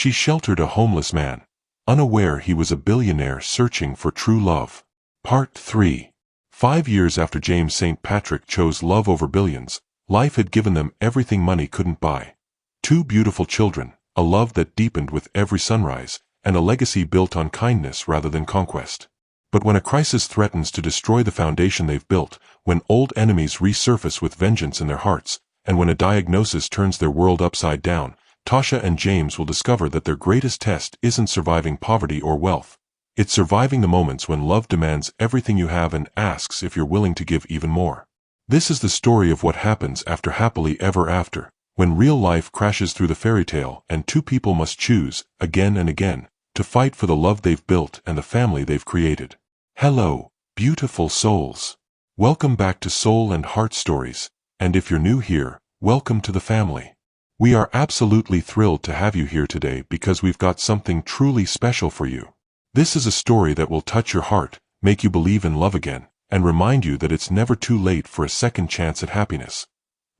She sheltered a homeless man, unaware he was a billionaire searching for true love. Part 3. 5 years after James St. Patrick chose love over billions, life had given them everything money couldn't buy. 2 beautiful children, a love that deepened with every sunrise, and a legacy built on kindness rather than conquest. But when a crisis threatens to destroy the foundation they've built, when old enemies resurface with vengeance in their hearts, and when a diagnosis turns their world upside down, Tasha and James will discover that their greatest test isn't surviving poverty or wealth. It's surviving the moments when love demands everything you have and asks if you're willing to give even more. This is the story of what happens after happily ever after, when real life crashes through the fairy tale and 2 people must choose, again and again, to fight for the love they've built and the family they've created. Hello, beautiful souls. Welcome back to Soul and Heart Stories, and if you're new here, welcome to the family. We are absolutely thrilled to have you here today because we've got something truly special for you. This is a story that will touch your heart, make you believe in love again, and remind you that it's never too late for a second chance at happiness.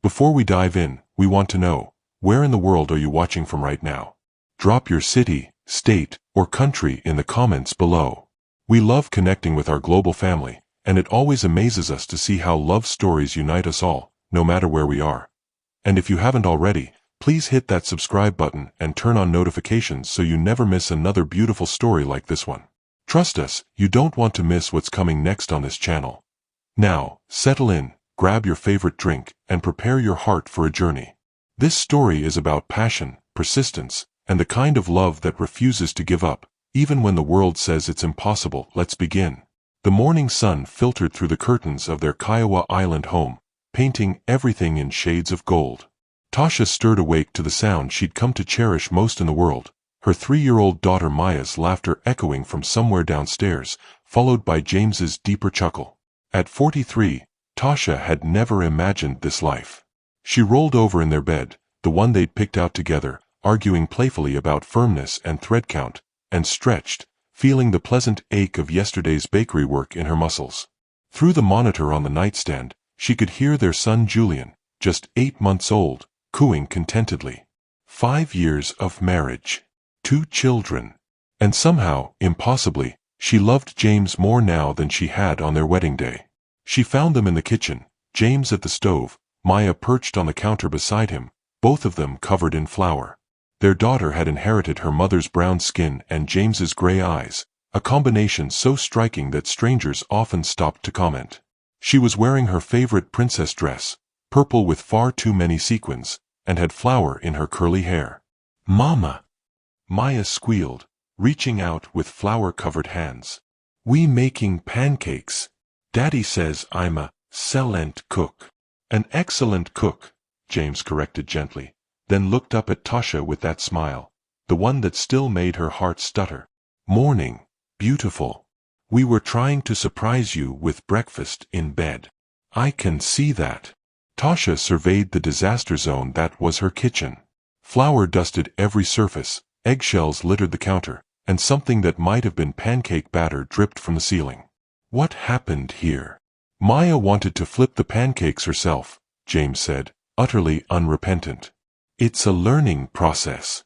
Before we dive in, we want to know, where in the world are you watching from right now? Drop your city, state, or country in the comments below. We love connecting with our global family, and it always amazes us to see how love stories unite us all, no matter where we are. And if you haven't already, please hit that subscribe button and turn on notifications so you never miss another beautiful story like this one. Trust us, you don't want to miss what's coming next on this channel. Now, settle in, grab your favorite drink, and prepare your heart for a journey. This story is about passion, persistence, and the kind of love that refuses to give up, even when the world says it's impossible. Let's begin. The morning sun filtered through the curtains of their Kaioa island home, painting everything in shades of gold. Tasha stirred awake to the sound she'd come to cherish most in the world, her 3-year-old daughter Maya's laughter echoing from somewhere downstairs, followed by James's deeper chuckle. At 43, Tasha had never imagined this life. She rolled over in their bed, the one they'd picked out together, arguing playfully about firmness and thread count, and stretched, feeling the pleasant ache of yesterday's bakery work in her muscles. Through the monitor on the nightstand, she could hear their son Julian, just 8 months old, cooing contentedly. 5 years of marriage. 2 children. And somehow, impossibly, she loved James more now than she had on their wedding day. She found them in the kitchen, James at the stove, Maya perched on the counter beside him, both of them covered in flour. Their daughter had inherited her mother's brown skin and James's gray eyes, a combination so striking that strangers often stopped to comment. She was wearing her favorite princess dress, purple with far too many sequins, and had flour in her curly hair. "Mama!" Maya squealed, reaching out with flour-covered hands. "We making pancakes. Daddy says I'm a excellent cook." "An excellent cook," James corrected gently, then looked up at Tasha with that smile, the one that still made her heart stutter. "Morning, beautiful. We were trying to surprise you with breakfast in bed." "I can see that." Tasha surveyed the disaster zone that was her kitchen. Flour dusted every surface, eggshells littered the counter, and something that might have been pancake batter dripped from the ceiling. What happened here? Maya wanted to flip the pancakes herself, James said, utterly unrepentant. "It's a learning process."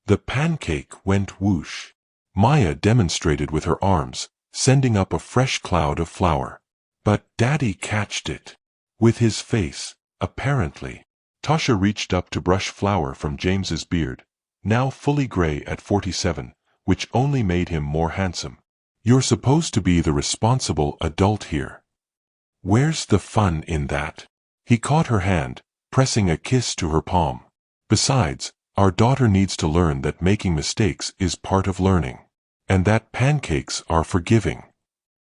The pancake went whoosh. Maya demonstrated with her arms, sending up a fresh cloud of flour. "But Daddy catched it." "With his face, apparently." Tasha reached up to brush flour from James's beard, now fully gray at 47, which only made him more handsome. "You're supposed to be the responsible adult here. Where's the fun in that?" He caught her hand, pressing a kiss to her palm. "Besides, our daughter needs to learn that making mistakes is part of learning. And that pancakes are forgiving."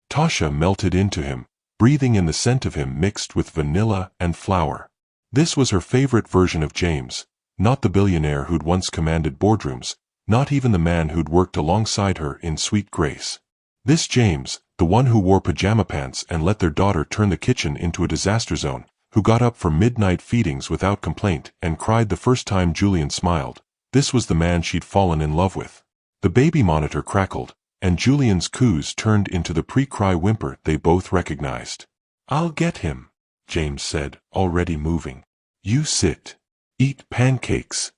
Tasha melted into him, breathing in the scent of him mixed with vanilla and flour. This was her favorite version of James, not the billionaire who'd once commanded boardrooms, not even the man who'd worked alongside her in sweet grace. This James, the one who wore pajama pants and let their daughter turn the kitchen into a disaster zone, who got up for midnight feedings without complaint and cried the first time Julian smiled, this was the man she'd fallen in love with. The baby monitor crackled, and Julian's coos turned into the pre-cry whimper they both recognized. "I'll get him," James said, already moving. "You sit. Eat pancakes."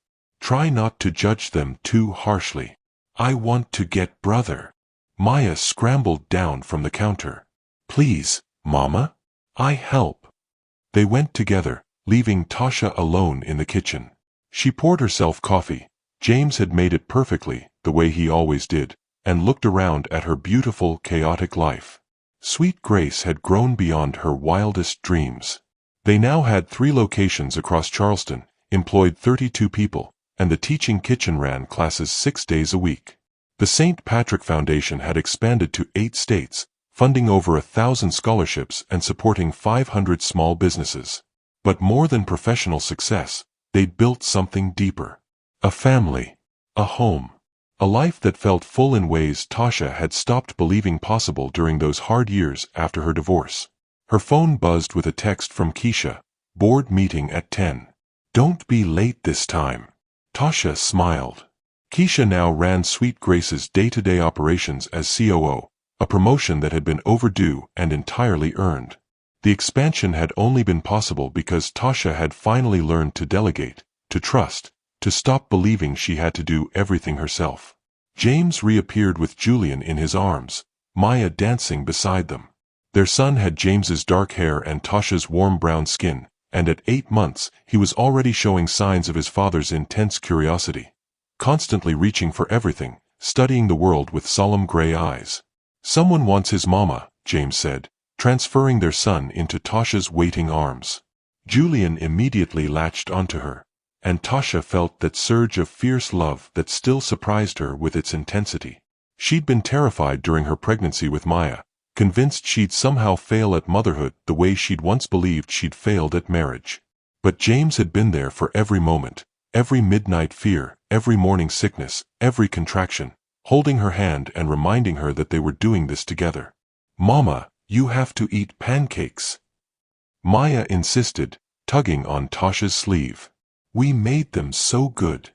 Try not to judge them too harshly. I want to get brother. Maya scrambled down from the counter. Please, Mama? I help. They went together, leaving Tasha alone in the kitchen. She poured herself coffee. James had made it perfectly, the way he always did, and looked around at her beautiful, chaotic life. Sweet Grace had grown beyond her wildest dreams. They now had 3 locations across Charleston, employed 32 people, and the teaching kitchen ran classes 6 days a week. The St. Patrick Foundation had expanded to 8 states, funding over 1,000 scholarships and supporting 500 small businesses. But more than professional success, they'd built something deeper. A family. A home. A life that felt full in ways Tasha had stopped believing possible during those hard years after her divorce. Her phone buzzed with a text from Keisha. Board meeting at 10. Don't be late this time. Tasha smiled. Keisha now ran Sweet Grace's day-to-day operations as COO, a promotion that had been overdue and entirely earned. The expansion had only been possible because Tasha had finally learned to delegate, to trust, to stop believing she had to do everything herself. James reappeared with Julian in his arms, Maya dancing beside them. Their son had James's dark hair and Tasha's warm brown skin, and at 8 months he was already showing signs of his father's intense curiosity. Constantly reaching for everything, studying the world with solemn gray eyes. Someone wants his mama, James said, transferring their son into Tasha's waiting arms. Julian immediately latched onto her, and Tasha felt that surge of fierce love that still surprised her with its intensity. She'd been terrified during her pregnancy with Maya, convinced she'd somehow fail at motherhood the way she'd once believed she'd failed at marriage. But James had been there for every moment, every midnight fear, every morning sickness, every contraction, holding her hand and reminding her that they were doing this together. Mama, you have to eat pancakes. Maya insisted, tugging on Tasha's sleeve. We made them so good.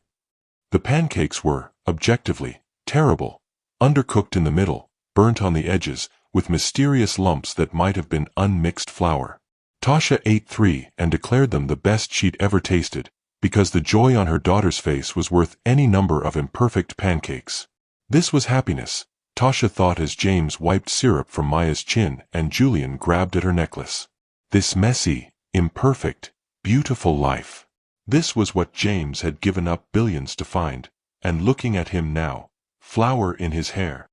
The pancakes were, objectively, terrible, undercooked in the middle, burnt on the edges, with mysterious lumps that might have been unmixed flour. Tasha ate 3 and declared them the best she'd ever tasted, because the joy on her daughter's face was worth any number of imperfect pancakes. This was happiness, Tasha thought as James wiped syrup from Maya's chin and Julian grabbed at her necklace. This messy, imperfect, beautiful life. This was what James had given up billions to find, and looking at him now, flower in his hair.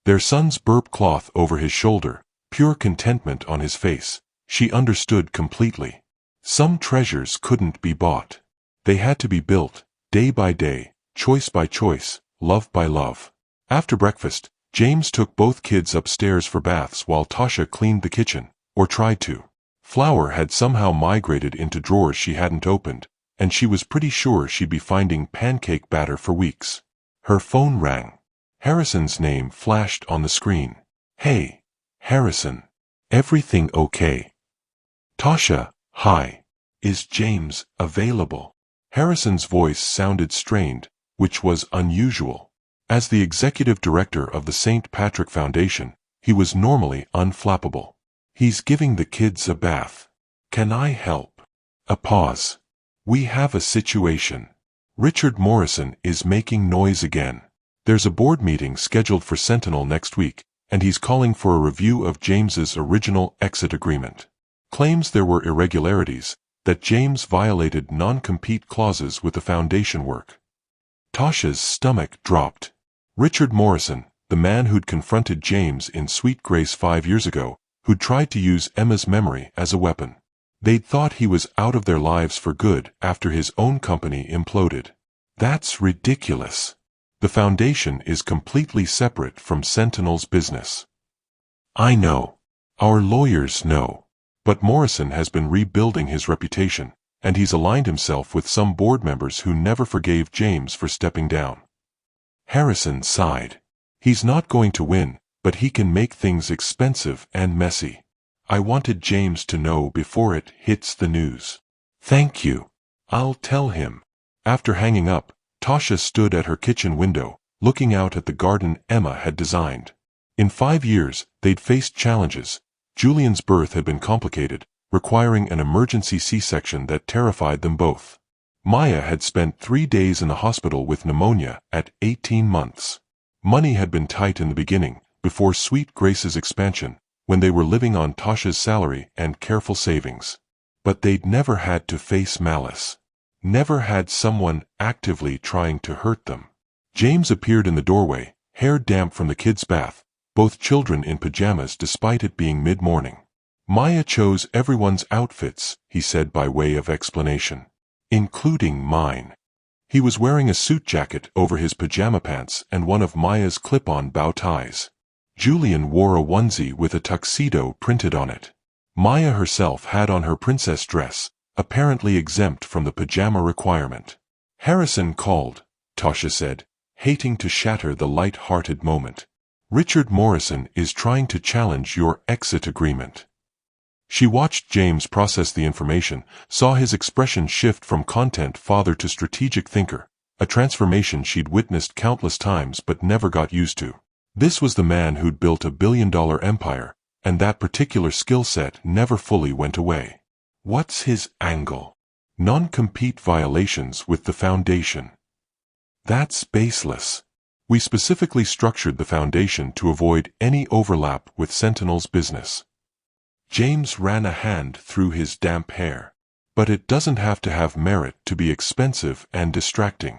Their son's burp cloth over his shoulder, pure contentment on his face, she understood completely. Some treasures couldn't be bought. They had to be built, day by day, choice by choice, love by love. After breakfast, James took both kids upstairs for baths while Tasha cleaned the kitchen, or tried to. Flour had somehow migrated into drawers she hadn't opened, and she was pretty sure she'd be finding pancake batter for weeks. Her phone rang. Harrison's name flashed on the screen. Hey, Harrison. Everything okay? Tasha, hi. Is James available? Harrison's voice sounded strained, which was unusual. As the executive director of the St. Patrick Foundation, he was normally unflappable. He's giving the kids a bath. Can I help? A pause. We have a situation. Richard Morrison is making noise again. There's a board meeting scheduled for Sentinel next week, and he's calling for a review of James's original exit agreement. Claims there were irregularities, that James violated non-compete clauses with the foundation work. Tasha's stomach dropped. Richard Morrison, the man who'd confronted James in Sweet Grace 5 years ago, who'd tried to use Emma's memory as a weapon. They'd thought he was out of their lives for good after his own company imploded. That's ridiculous. The foundation is completely separate from Sentinel's business. I know. Our lawyers know. But Morrison has been rebuilding his reputation, and he's aligned himself with some board members who never forgave James for stepping down. Harrison sighed. He's not going to win, but he can make things expensive and messy. I wanted James to know before it hits the news. Thank you. I'll tell him. After hanging up, Tasha stood at her kitchen window, looking out at the garden Emma had designed. In 5 years, they'd faced challenges. Julian's birth had been complicated, requiring an emergency C-section that terrified them both. Maya had spent 3 days in the hospital with pneumonia at 18 months. Money had been tight in the beginning, before Sweet Grace's expansion, when they were living on Tasha's salary and careful savings. But they'd never had to face malice. Never had someone actively trying to hurt them. James appeared in the doorway, hair damp from the kids' bath, both children in pajamas despite it being mid-morning. Maya chose everyone's outfits, he said by way of explanation. Including mine. He was wearing a suit jacket over his pajama pants and one of Maya's clip-on bow ties. Julian wore a onesie with a tuxedo printed on it. Maya herself had on her princess dress, apparently exempt from the pajama requirement. Harrison called, Tasha said, hating to shatter the light-hearted moment. Richard Morrison is trying to challenge your exit agreement. She watched James process the information, saw his expression shift from content father to strategic thinker, a transformation she'd witnessed countless times but never got used to. This was the man who'd built a billion-dollar empire, and that particular skill set never fully went away. What's his angle? Non-compete violations with the Foundation. That's baseless. We specifically structured the Foundation to avoid any overlap with Sentinel's business. James ran a hand through his damp hair. But it doesn't have to have merit to be expensive and distracting.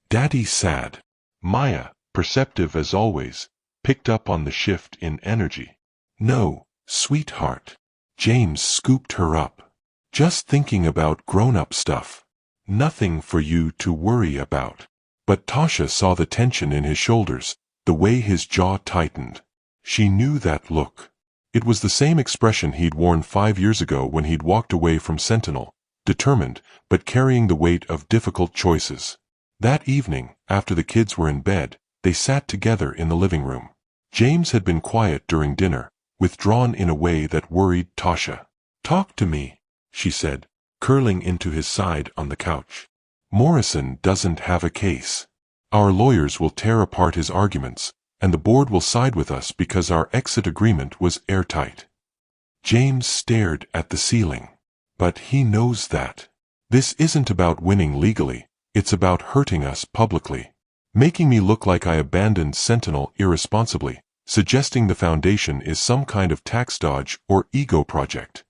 Daddy sad. Maya, perceptive as always, picked up on the shift in energy. No, sweetheart. James scooped her up. Just thinking about grown-up stuff. Nothing for you to worry about. But Tasha saw the tension in his shoulders, the way his jaw tightened. She knew that look. It was the same expression he'd worn 5 years ago when he'd walked away from Sentinel, determined, but carrying the weight of difficult choices. That evening, after the kids were in bed, they sat together in the living room. James had been quiet during dinner, withdrawn in a way that worried Tasha. Talk to me, she said, curling into his side on the couch. Morrison doesn't have a case. Our lawyers will tear apart his arguments, and the board will side with us because our exit agreement was airtight. James stared at the ceiling. But he knows that. This isn't about winning legally, it's about hurting us publicly. Making me look like I abandoned Sentinel irresponsibly, suggesting the Foundation is some kind of tax dodge or ego project.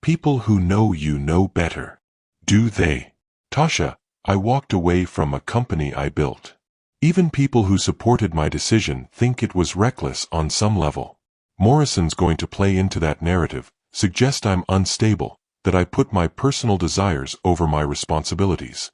People who know you know better. Do they? Tasha, I walked away from a company I built. Even people who supported my decision think it was reckless on some level. Morrison's going to play into that narrative, suggest I'm unstable, that I put my personal desires over my responsibilities.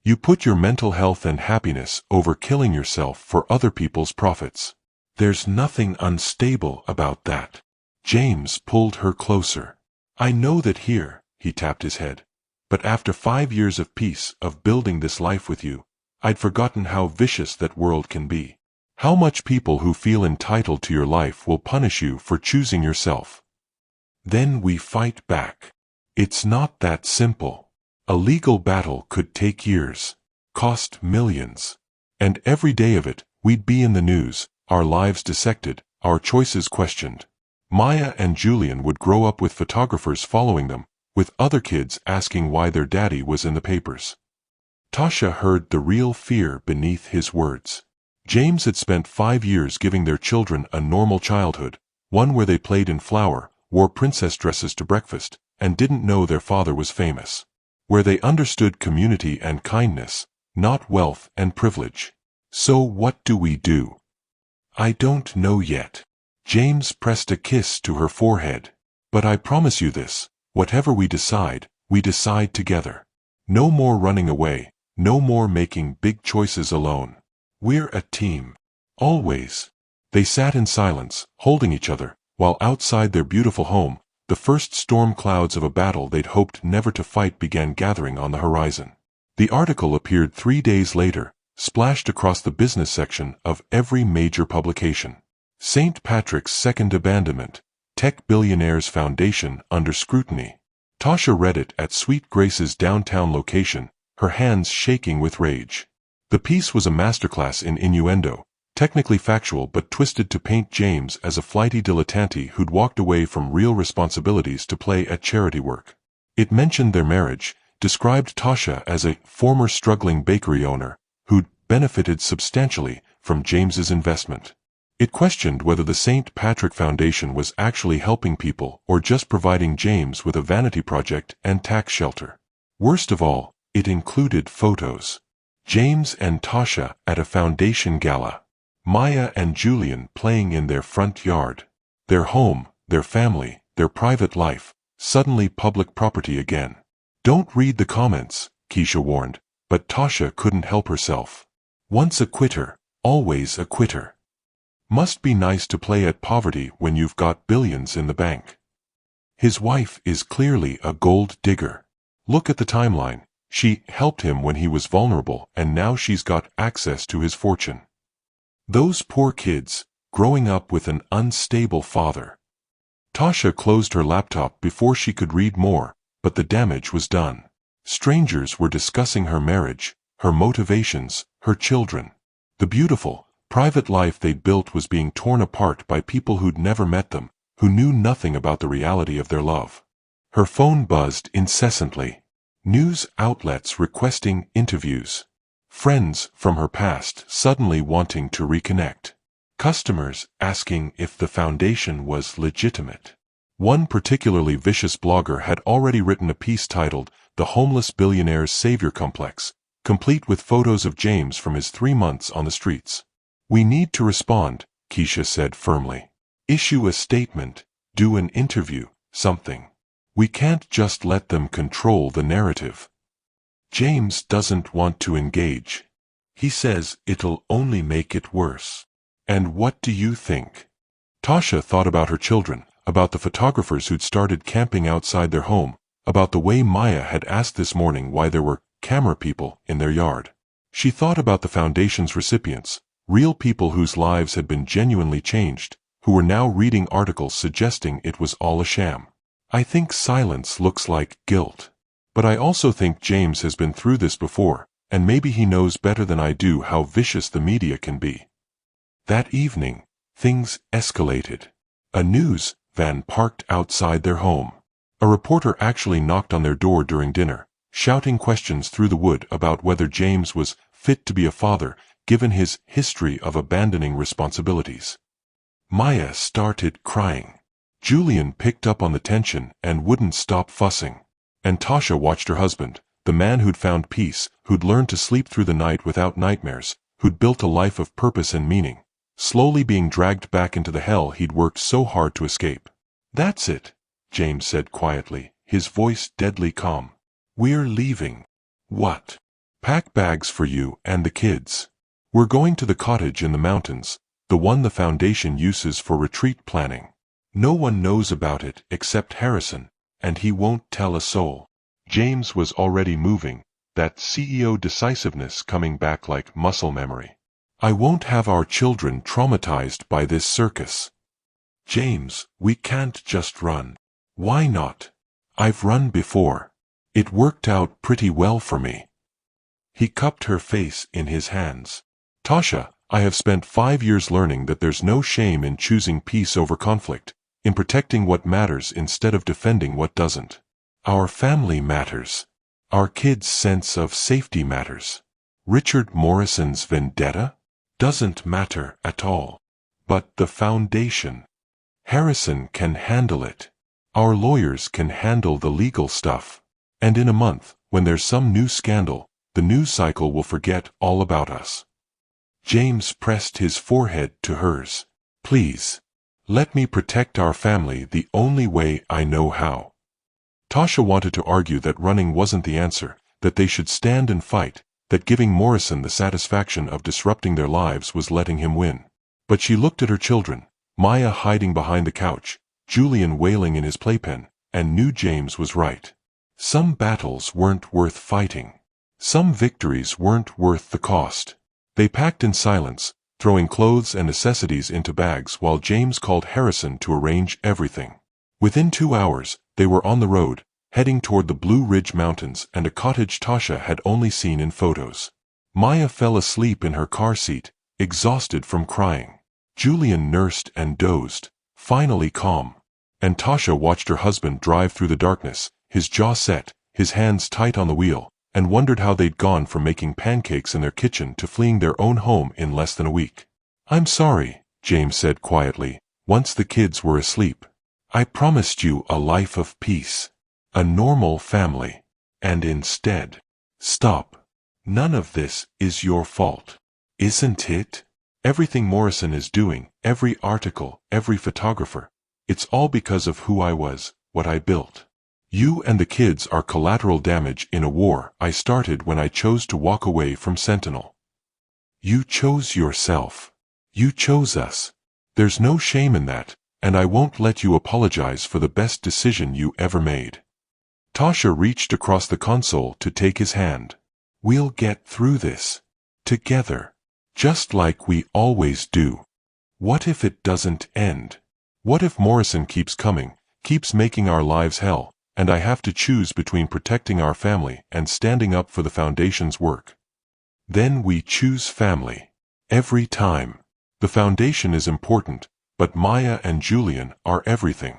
You put your mental health and happiness over killing yourself for other people's profits. There's nothing unstable about that. James pulled her closer. I know that here, he tapped his head. But after 5 years of peace, of building this life with you, I'd forgotten how vicious that world can be. How much people who feel entitled to your life will punish you for choosing yourself. Then we fight back. It's not that simple. A legal battle could take years, cost millions. And every day of it, we'd be in the news, our lives dissected, our choices questioned. Maya and Julian would grow up with photographers following them, with other kids asking why their daddy was in the papers. Tasha heard the real fear beneath his words. James had spent 5 years giving their children a normal childhood, one where they played in flower, wore princess dresses to breakfast, and didn't know their father was famous. Where they understood community and kindness, not wealth and privilege. So what do we do? I don't know yet. James pressed a kiss to her forehead. But I promise you this, whatever we decide together. No more running away. No more making big choices alone. We're a team. Always. They sat in silence, holding each other, while outside their beautiful home, the first storm clouds of a battle they'd hoped never to fight began gathering on the horizon. The article appeared 3 days later, splashed across the business section of every major publication. St. Patrick's second abandonment, Tech Billionaire's Foundation under scrutiny. Tasha read it at Sweet Grace's downtown location, her hands shaking with rage. The piece was a masterclass in innuendo, technically factual but twisted to paint James as a flighty dilettante who'd walked away from real responsibilities to play at charity work. It mentioned their marriage, described Tasha as a former struggling bakery owner who'd benefited substantially from James's investment. It questioned whether the St. Patrick Foundation was actually helping people or just providing James with a vanity project and tax shelter. Worst of all, it included photos. James and Tasha at a foundation gala. Maya and Julian playing in their front yard. Their home, their family, their private life, suddenly public property again. Don't read the comments, Keisha warned, but Tasha couldn't help herself. Once a quitter, always a quitter. Must be nice to play at poverty when you've got billions in the bank. His wife is clearly a gold digger. Look at the timeline. She helped him when he was vulnerable, and now she's got access to his fortune. Those poor kids, growing up with an unstable father. Tasha closed her laptop before she could read more, but the damage was done. Strangers were discussing her marriage, her motivations, her children. The beautiful, private life they'd built was being torn apart by people who'd never met them, who knew nothing about the reality of their love. Her phone buzzed incessantly. News outlets requesting interviews. Friends from her past suddenly wanting to reconnect. Customers asking if the foundation was legitimate. One particularly vicious blogger had already written a piece titled "The Homeless Billionaire's Savior Complex," complete with photos of James from his 3 months on the streets. "We need to respond," Keisha said firmly. "Issue a statement, do an interview, something. We can't just let them control the narrative. James doesn't want to engage. He says it'll only make it worse. And what do you think?" Tasha thought about her children, about the photographers who'd started camping outside their home, about the way Maya had asked this morning why there were camera people in their yard. She thought about the foundation's recipients, real people whose lives had been genuinely changed, who were now reading articles suggesting it was all a sham. "I think silence looks like guilt. But I also think James has been through this before, and maybe he knows better than I do how vicious the media can be." That evening, things escalated. A news van parked outside their home. A reporter actually knocked on their door during dinner, shouting questions through the wood about whether James was fit to be a father, given his history of abandoning responsibilities. Maya started crying. Julian picked up on the tension and wouldn't stop fussing. And Tasha watched her husband, the man who'd found peace, who'd learned to sleep through the night without nightmares, who'd built a life of purpose and meaning, slowly being dragged back into the hell he'd worked so hard to escape. "That's it," James said quietly, his voice deadly calm. "We're leaving." "What?" "Pack bags for you and the kids. We're going to the cottage in the mountains, the one the foundation uses for retreat planning. No one knows about it except Harrison, and he won't tell a soul." James was already moving, that CEO decisiveness coming back like muscle memory. "I won't have our children traumatized by this circus." "James, we can't just run." "Why not? I've run before. It worked out pretty well for me." He cupped her face in his hands. "Tasha, I have spent 5 years learning that there's no shame in choosing peace over conflict, in protecting what matters instead of defending what doesn't. Our family matters. Our kids' sense of safety matters. Richard Morrison's vendetta doesn't matter at all. But the foundation. Harrison can handle it. Our lawyers can handle the legal stuff. And in a month, when there's some new scandal, the news cycle will forget all about us." James pressed his forehead to hers. "Please. Let me protect our family the only way I know how." Tasha wanted to argue that running wasn't the answer, that they should stand and fight, that giving Morrison the satisfaction of disrupting their lives was letting him win. But she looked at her children, Maya hiding behind the couch, Julian wailing in his playpen, and knew James was right. Some battles weren't worth fighting. Some victories weren't worth the cost. They packed in silence, throwing clothes and necessities into bags while James called Harrison to arrange everything. Within 2 hours, they were on the road, heading toward the Blue Ridge Mountains and a cottage Tasha had only seen in photos. Maya fell asleep in her car seat, exhausted from crying. Julian nursed and dozed, finally calm. And Tasha watched her husband drive through the darkness, his jaw set, his hands tight on the wheel, and wondered how they'd gone from making pancakes in their kitchen to fleeing their own home in less than a week. "I'm sorry," James said quietly, once the kids were asleep. "I promised you a life of peace, a normal family, and instead..." "Stop. None of this is your fault, isn't it? Everything Morrison is doing, every article, every photographer, it's all because of who I was, what I built. You and the kids are collateral damage in a war I started when I chose to walk away from Sentinel. You chose yourself. You chose us. There's no shame in that, and I won't let you apologize for the best decision you ever made." Tasha reached across the console to take his hand. "We'll get through this. Together. Just like we always do. What if it doesn't end? What if Morrison keeps coming, keeps making our lives hell, and I have to choose between protecting our family and standing up for the Foundation's work? Then we choose family. Every time. The Foundation is important, but Maya and Julian are everything."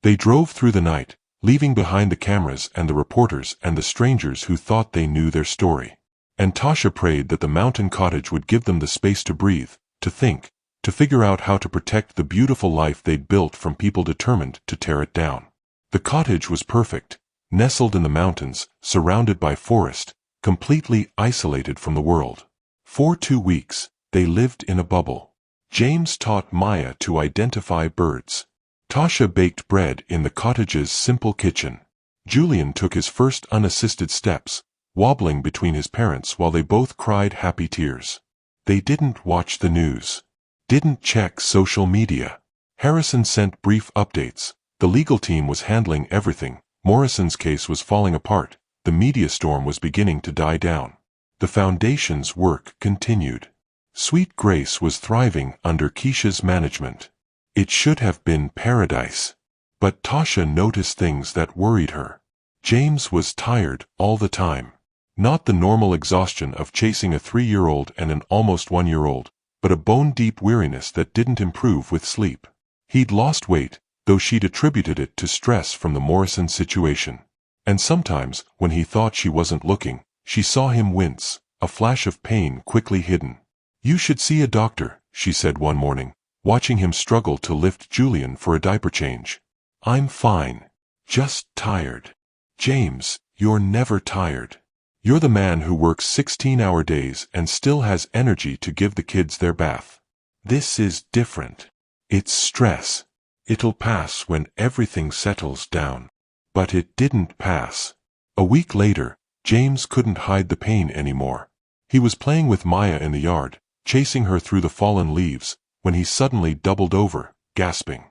They drove through the night, leaving behind the cameras and the reporters and the strangers who thought they knew their story. And Tasha prayed that the mountain cottage would give them the space to breathe, to think, to figure out how to protect the beautiful life they'd built from people determined to tear it down. The cottage was perfect, nestled in the mountains, surrounded by forest, completely isolated from the world. For 2 weeks, they lived in a bubble. James taught Maya to identify birds. Tasha baked bread in the cottage's simple kitchen. Julian took his first unassisted steps, wobbling between his parents while they both cried happy tears. They didn't watch the news. Didn't check social media. Harrison sent brief updates. The legal team was handling everything. Morrison's case was falling apart. The media storm was beginning to die down. The Foundation's work continued. Sweet Grace was thriving under Keisha's management. It should have been paradise. But Tasha noticed things that worried her. James was tired all the time. Not the normal exhaustion of chasing a 3-year-old and an almost 1-year-old, but a bone-deep weariness that didn't improve with sleep. He'd lost weight, though she'd attributed it to stress from the Morrison situation. And sometimes, when he thought she wasn't looking, she saw him wince, a flash of pain quickly hidden. "You should see a doctor," she said one morning, watching him struggle to lift Julian for a diaper change. "I'm fine. Just tired." "James, you're never tired. You're the man who works 16-hour days and still has energy to give the kids their bath. This is different. It's stress. It'll pass when everything settles down." But it didn't pass. A week later, James couldn't hide the pain anymore. He was playing with Maya in the yard, chasing her through the fallen leaves, when he suddenly doubled over, gasping.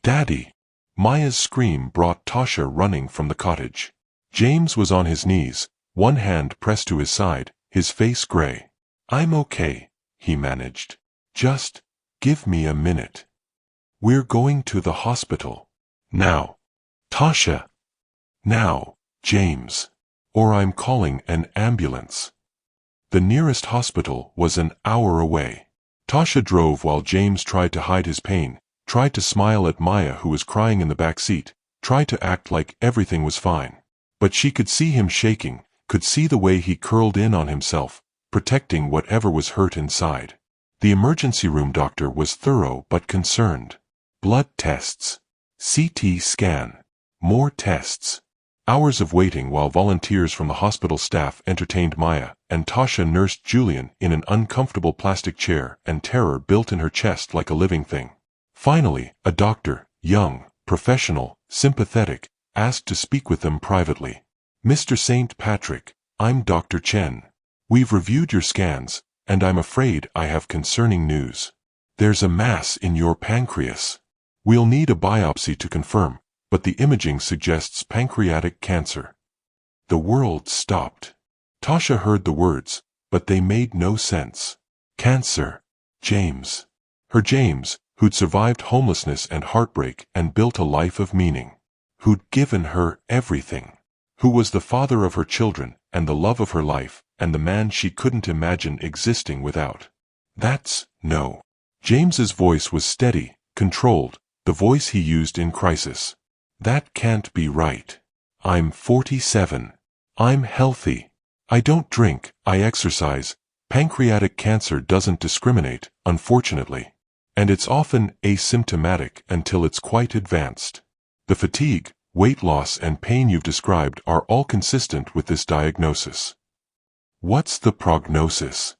"Daddy!" Maya's scream brought Tasha running from the cottage. James was on his knees, one hand pressed to his side, his face gray. "I'm okay," he managed. "Just give me a minute. We're going to the hospital. Now. Tasha. Now, James. Or I'm calling an ambulance." The nearest hospital was an hour away. Tasha drove while James tried to hide his pain, tried to smile at Maya who was crying in the back seat, tried to act like everything was fine. But she could see him shaking, could see the way he curled in on himself, protecting whatever was hurt inside. The emergency room doctor was thorough but concerned. Blood tests. CT scan. More tests. Hours of waiting while volunteers from the hospital staff entertained Maya, and Tasha nursed Julian in an uncomfortable plastic chair, and terror built in her chest like a living thing. Finally, a doctor, young, professional, sympathetic, asked to speak with them privately. "Mr. St. Patrick, I'm Dr. Chen. We've reviewed your scans, and I'm afraid I have concerning news. There's a mass in your pancreas. We'll need a biopsy to confirm, but the imaging suggests pancreatic cancer." The world stopped. Tasha heard the words, but they made no sense. Cancer. James. Her James, who'd survived homelessness and heartbreak and built a life of meaning. Who'd given her everything. Who was the father of her children, and the love of her life, and the man she couldn't imagine existing without. That's no. James's voice was steady, controlled, the voice he used in crisis. "That can't be right. I'm 47. I'm healthy. I don't drink, I exercise. Pancreatic cancer doesn't discriminate, unfortunately. And it's often asymptomatic until it's quite advanced. The fatigue, weight loss and pain you've described are all consistent with this diagnosis. What's the prognosis?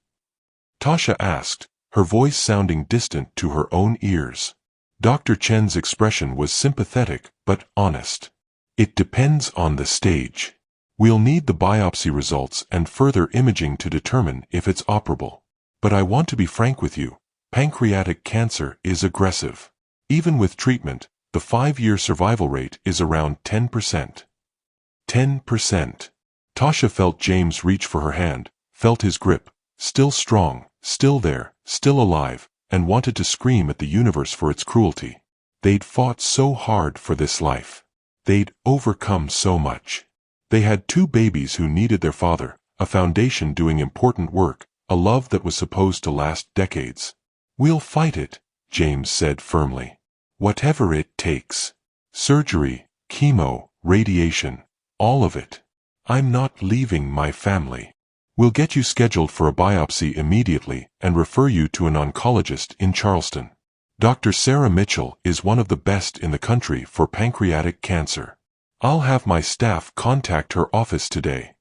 Tasha asked, her voice sounding distant to her own ears. Dr. Chen's expression was sympathetic but honest. It depends on the stage. We'll need the biopsy results and further imaging to determine if it's operable. But I want to be frank with you, pancreatic cancer is aggressive. Even with treatment, the 5-year survival rate is around 10%. 10%. Tasha felt James reach for her hand, felt his grip, still strong, still there, still alive, and wanted to scream at the universe for its cruelty. They'd fought so hard for this life. They'd overcome so much. They had 2 babies who needed their father, a foundation doing important work, a love that was supposed to last decades. We'll fight it, James said firmly. Whatever it takes. Surgery, chemo, radiation, all of it. I'm not leaving my family. We'll get you scheduled for a biopsy immediately and refer you to an oncologist in Charleston. Dr. Sarah Mitchell is one of the best in the country for pancreatic cancer. I'll have my staff contact her office today.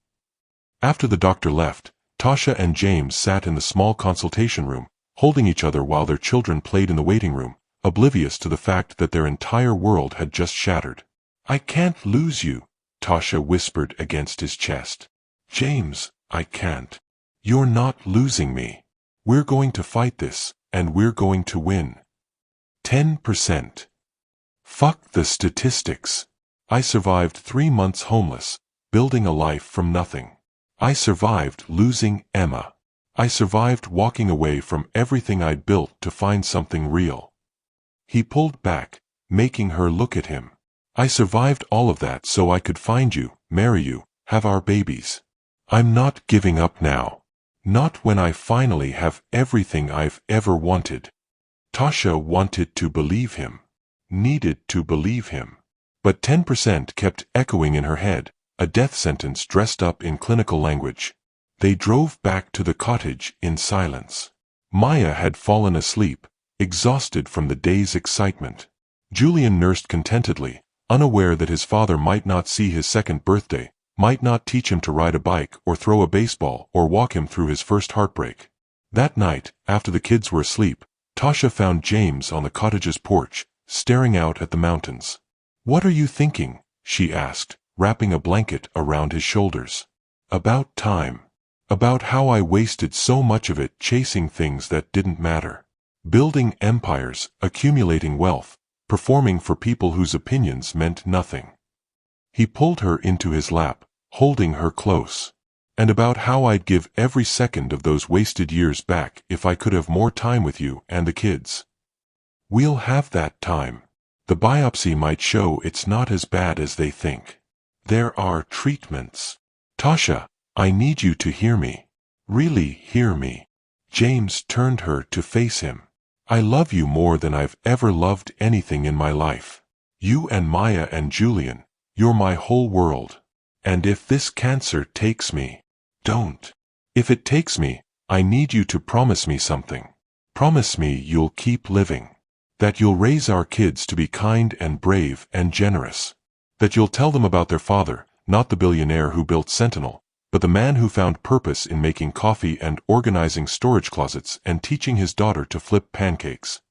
After the doctor left, Tasha and James sat in the small consultation room, holding each other while their children played in the waiting room, oblivious to the fact that their entire world had just shattered. I can't lose you, Tasha whispered against his chest. James, I can't. You're not losing me. We're going to fight this, and we're going to win. 10%. Fuck the statistics. I survived 3 months homeless, building a life from nothing. I survived losing Emma. I survived walking away from everything I'd built to find something real. He pulled back, making her look at him. I survived all of that so I could find you, marry you, have our babies. I'm not giving up now. Not when I finally have everything I've ever wanted. Tasha wanted to believe him. Needed to believe him. But 10% kept echoing in her head, a death sentence dressed up in clinical language. They drove back to the cottage in silence. Maya had fallen asleep, exhausted from the day's excitement. Julian nursed contentedly, unaware that his father might not see his 2nd birthday, might not teach him to ride a bike or throw a baseball or walk him through his first heartbreak. That night, after the kids were asleep, Tasha found James on the cottage's porch, staring out at the mountains. What are you thinking? She asked, wrapping a blanket around his shoulders. About time. About how I wasted so much of it chasing things that didn't matter. Building empires, accumulating wealth, performing for people whose opinions meant nothing. He pulled her into his lap, holding her close. And about how I'd give every second of those wasted years back if I could have more time with you and the kids. We'll have that time. The biopsy might show it's not as bad as they think. There are treatments. Tasha, I need you to hear me. Really hear me. James turned her to face him. I love you more than I've ever loved anything in my life. You and Maya and Julian, you're my whole world. And if this cancer takes me, don't. If it takes me, I need you to promise me something. Promise me you'll keep living. That you'll raise our kids to be kind and brave and generous. That you'll tell them about their father, not the billionaire who built Sentinel, but the man who found purpose in making coffee and organizing storage closets and teaching his daughter to flip pancakes.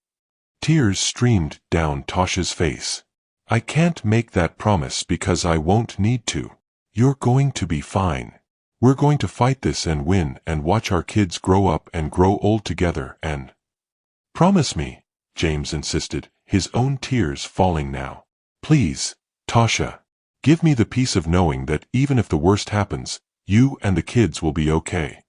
Tears streamed down Tasha's face. I can't make that promise because I won't need to. You're going to be fine. We're going to fight this and win and watch our kids grow up and grow old together and... Promise me, James insisted, his own tears falling now. Please, Tasha, give me the peace of knowing that even if the worst happens, you and the kids will be okay.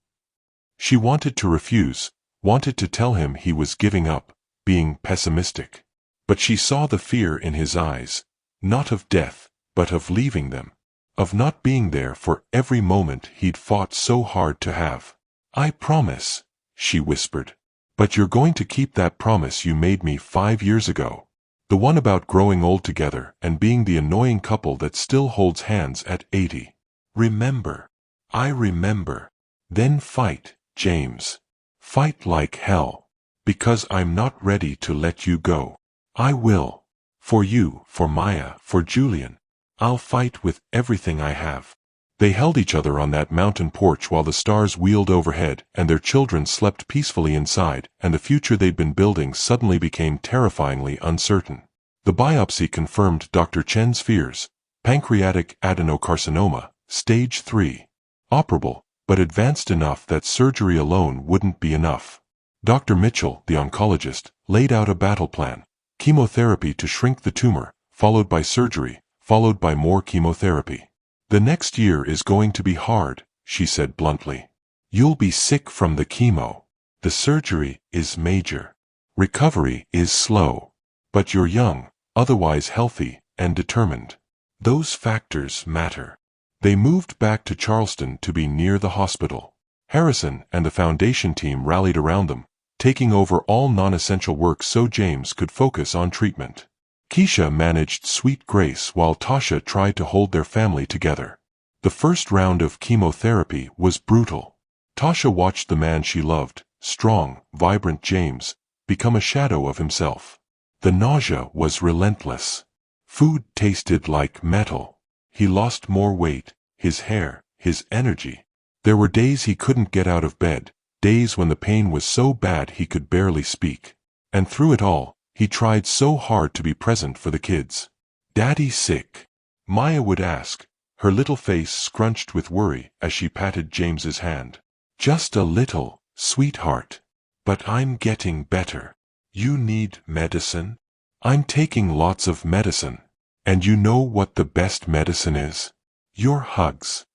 She wanted to refuse, wanted to tell him he was giving up, being pessimistic. But she saw the fear in his eyes, not of death, but of leaving them, of not being there for every moment he'd fought so hard to have. I promise, she whispered. But you're going to keep that promise you made me 5 years ago. The one about growing old together and being the annoying couple that still holds hands at 80. Remember. I remember. Then fight, James. Fight like hell. Because I'm not ready to let you go. I will. For you, for Maya, for Julian. I'll fight with everything I have. They held each other on that mountain porch while the stars wheeled overhead and their children slept peacefully inside, and the future they'd been building suddenly became terrifyingly uncertain. The biopsy confirmed Dr. Chen's fears: pancreatic adenocarcinoma, stage 3. Operable, but advanced enough that surgery alone wouldn't be enough. Dr. Mitchell, the oncologist, laid out a battle plan: chemotherapy to shrink the tumor, followed by surgery, followed by more chemotherapy. The next year is going to be hard, she said bluntly. You'll be sick from the chemo. The surgery is major. Recovery is slow. But you're young, otherwise healthy, and determined. Those factors matter. They moved back to Charleston to be near the hospital. Harrison and the foundation team rallied around them, taking over all non-essential work so James could focus on treatment. Keisha managed Sweet Grace while Tasha tried to hold their family together. The first round of chemotherapy was brutal. Tasha watched the man she loved, strong, vibrant James, become a shadow of himself. The nausea was relentless. Food tasted like metal. He lost more weight, his hair, his energy. There were days he couldn't get out of bed, days when the pain was so bad he could barely speak. And through it all, he tried so hard to be present for the kids. "Daddy sick?" Maya would ask, her little face scrunched with worry as she patted James's hand. "Just a little, sweetheart. But I'm getting better. You need medicine?" "I'm taking lots of medicine. And you know what the best medicine is? Your hugs."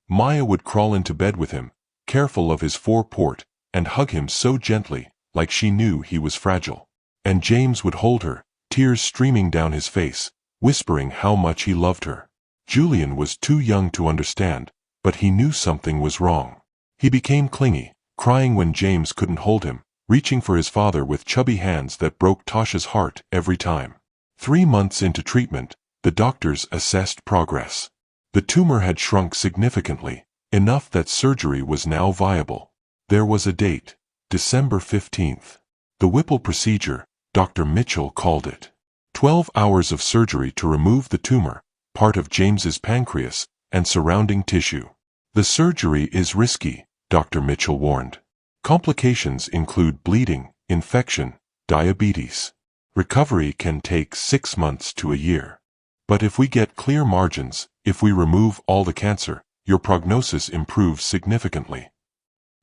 Maya would crawl into bed with him, careful of his foreport, and hug him so gently, like she knew he was fragile. And James would hold her, tears streaming down his face, whispering how much he loved her. Julian was too young to understand, but he knew something was wrong. He became clingy, crying when James couldn't hold him, reaching for his father with chubby hands that broke Tasha's heart every time. 3 months into treatment, the doctors assessed progress. The tumor had shrunk significantly, enough that surgery was now viable. There was a date, December 15th. The Whipple procedure, Dr. Mitchell called it. 12 hours of surgery to remove the tumor, part of James's pancreas, and surrounding tissue. The surgery is risky, Dr. Mitchell warned. Complications include bleeding, infection, diabetes. Recovery can take 6 months to a year. But if we get clear margins, if we remove all the cancer, your prognosis improves significantly.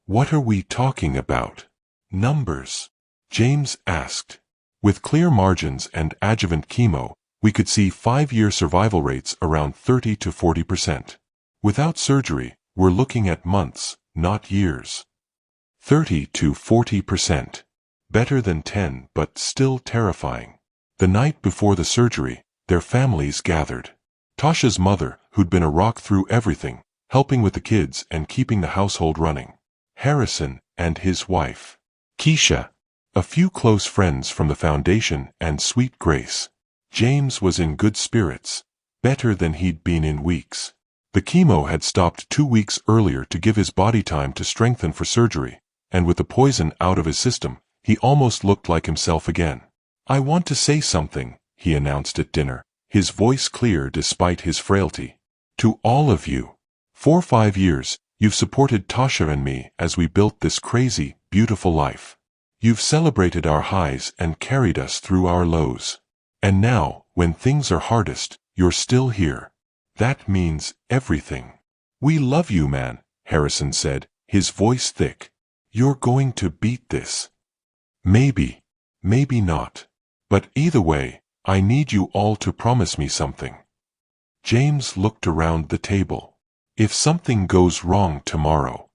What are we talking about? Numbers? James asked. With clear margins and adjuvant chemo, we could see 5-year survival rates around 30 to 40%. Without surgery, we're looking at months, not years. 30 to 40%. Better than 10, but still terrifying. The night before the surgery, their families gathered. Tasha's mother, who'd been a rock through everything, helping with the kids and keeping the household running. Harrison and his wife. Keisha. A few close friends from the foundation and Sweet Grace. James was in good spirits, better than he'd been in weeks. The chemo had stopped 2 weeks earlier to give his body time to strengthen for surgery, and with the poison out of his system, he almost looked like himself again. "I want to say something," he announced at dinner, his voice clear despite his frailty. "To all of you. For 5 years, you've supported Tasha and me as we built this crazy, beautiful life. You've celebrated our highs and carried us through our lows. And now, when things are hardest, you're still here. That means everything." "We love you, man," Harrison said, his voice thick. "You're going to beat this." "Maybe. Maybe not. But either way, I need you all to promise me something." James looked around the table. "If something goes wrong tomorrow."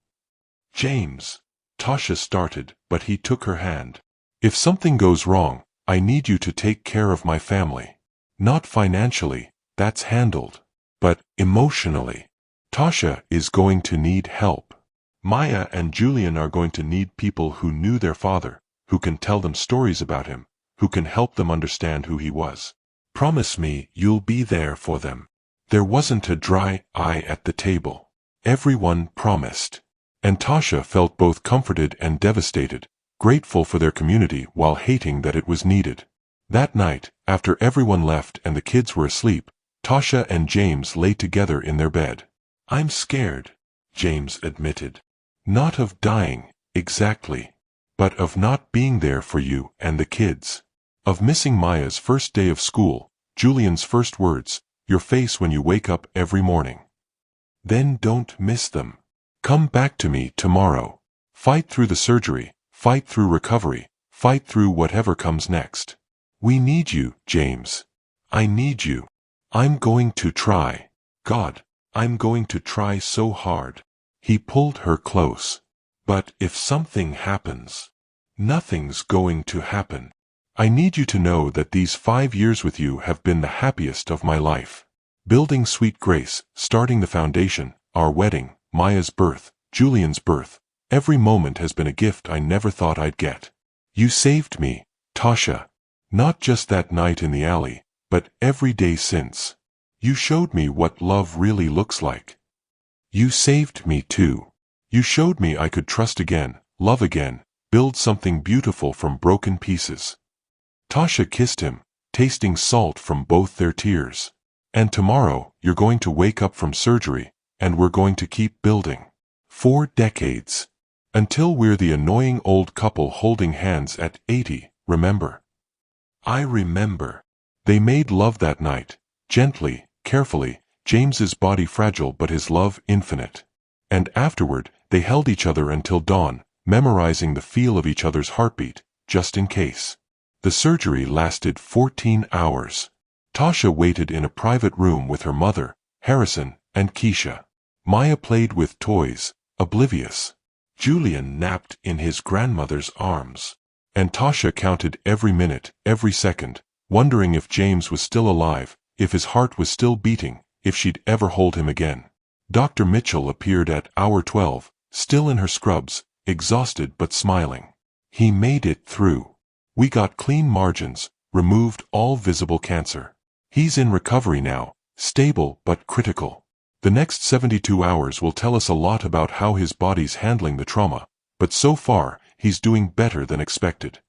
"James," Tasha started, but he took her hand. "If something goes wrong, I need you to take care of my family. Not financially, that's handled. But emotionally. Tasha is going to need help. Maya and Julian are going to need people who knew their father, who can tell them stories about him, who can help them understand who he was. Promise me you'll be there for them. There wasn't a dry eye at the table. Everyone promised. And Tasha felt both comforted and devastated, grateful for their community while hating that it was needed. That night, after everyone left and the kids were asleep, Tasha and James lay together in their bed. "I'm scared," James admitted. "Not of dying, exactly. But of not being there for you and the kids. Of missing Maya's first day of school, Julian's first words, your face when you wake up every morning. Then don't miss them. Come back to me tomorrow. Fight through the surgery, fight through recovery, fight through whatever comes next. We need you, James. I need you. I'm going to try. God, I'm going to try so hard." He pulled her close. "But if something happens, nothing's going to happen. I need you to know that these 5 years with you have been the happiest of my life. Building Sweet Grace, starting the foundation, our wedding, Maya's birth, Julian's birth, every moment has been a gift I never thought I'd get. You saved me, Tasha. Not just that night in the alley, but every day since. You showed me what love really looks like. You saved me too. You showed me I could trust again, love again, build something beautiful from broken pieces." Tasha kissed him, tasting salt from both their tears. "And tomorrow, you're going to wake up from surgery, and we're going to keep building. 4 decades. Until we're the annoying old couple holding hands at 80, remember?" I remember. They made love that night, gently, carefully, James's body fragile but his love infinite. And afterward, they held each other until dawn, memorizing the feel of each other's heartbeat, just in case. The surgery lasted 14 hours. Tasha waited in a private room with her mother, Harrison, and Keisha. Maya played with toys, oblivious. Julian napped in his grandmother's arms. And Tasha counted every minute, every second, wondering if James was still alive, if his heart was still beating, if she'd ever hold him again. Dr. Mitchell appeared at hour 12, still in her scrubs, exhausted but smiling. "He made it through. We got clean margins, removed all visible cancer. He's in recovery now, stable but critical. The next 72 hours will tell us a lot about how his body's handling the trauma, but so far, he's doing better than expected."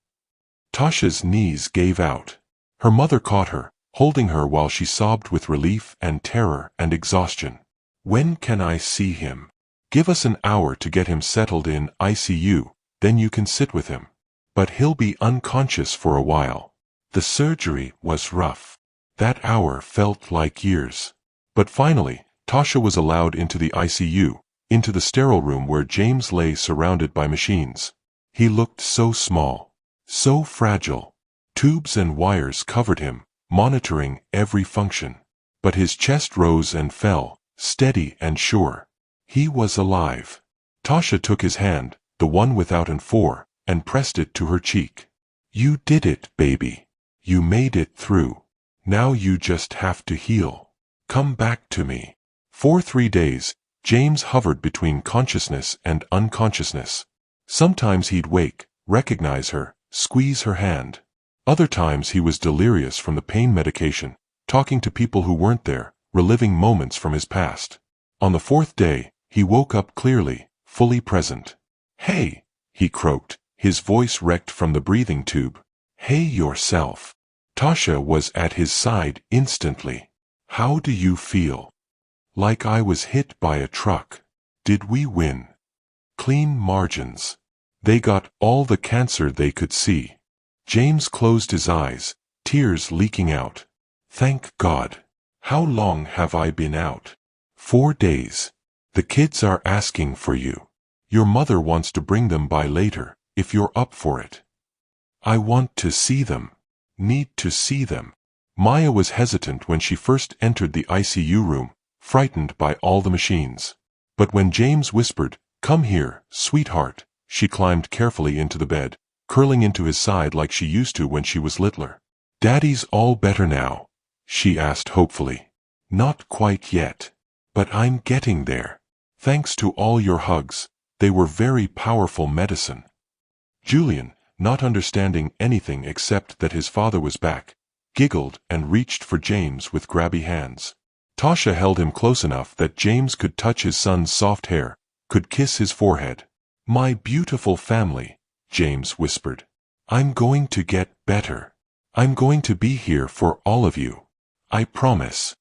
Tasha's knees gave out. Her mother caught her, holding her while she sobbed with relief and terror and exhaustion. "When can I see him? Give us an hour to get him settled in ICU, then you can sit with him. But he'll be unconscious for a while." The surgery was rough. That hour felt like years. But finally, Tasha was allowed into the ICU, into the sterile room where James lay surrounded by machines. He looked so small, so fragile. Tubes and wires covered him, monitoring every function. But his chest rose and fell, steady and sure. He was alive. Tasha took his hand, the one without and for, and pressed it to her cheek. "You did it, baby. You made it through. Now you just have to heal. Come back to me." For 3 days, James hovered between consciousness and unconsciousness. Sometimes he'd wake, recognize her, squeeze her hand. Other times he was delirious from the pain medication, talking to people who weren't there, reliving moments from his past. On the 4th day, he woke up clearly, fully present. "Hey," he croaked, his voice wrecked from the breathing tube. "Hey yourself." Tasha was at his side instantly. "How do you feel?" "Like I was hit by a truck." "Did we win?" "Clean margins. They got all the cancer they could see." James closed his eyes, tears leaking out. "Thank God. How long have I been out?" 4 days. "The kids are asking for you. Your mother wants to bring them by later, if you're up for it." "I want to see them. Need to see them." Maya was hesitant when she first entered the ICU room, frightened by all the machines. But when James whispered, "Come here, sweetheart," she climbed carefully into the bed, curling into his side like she used to when she was littler. "Daddy's all better now?" she asked hopefully. "Not quite yet. But I'm getting there. Thanks to all your hugs. They were very powerful medicine." Julian, not understanding anything except that his father was back, giggled and reached for James with grabby hands. Tasha held him close enough that James could touch his son's soft hair, could kiss his forehead. "My beautiful family," James whispered. "I'm going to get better. I'm going to be here for all of you. I promise."